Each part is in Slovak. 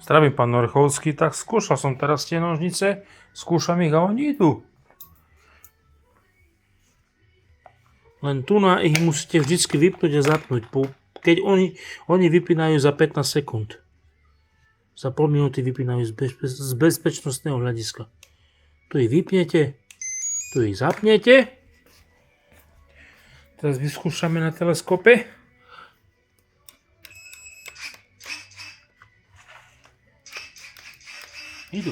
Zdravím, pán Orchovský, tak skúšal som teraz tie nožnice, skúšam ich a oni idú. Len tu na ich musíte vždycky vypnúť a zapnúť, keď oni vypínajú za 15 sekúnd. Za pol minúty vypínajú z bezpečnostného hľadiska. Tu ich vypnete, tu ich zapnete. Teraz vyskúšame na teleskope. Idú.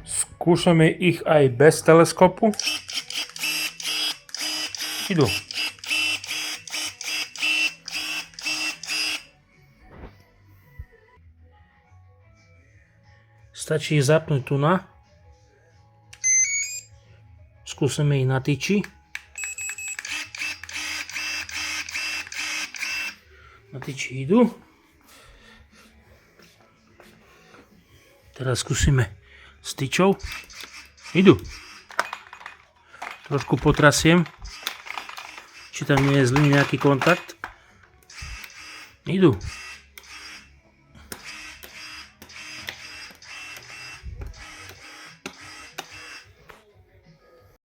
Skúšame ich aj bez teleskopu. Idú. Stačí ich zapnúť tu na. Skúsime ich na tyči. Na tyči idú. Teraz skúsime s tyčou. Idú. Trošku potrasiem, či tam nie je zlý nejaký kontakt. Idú.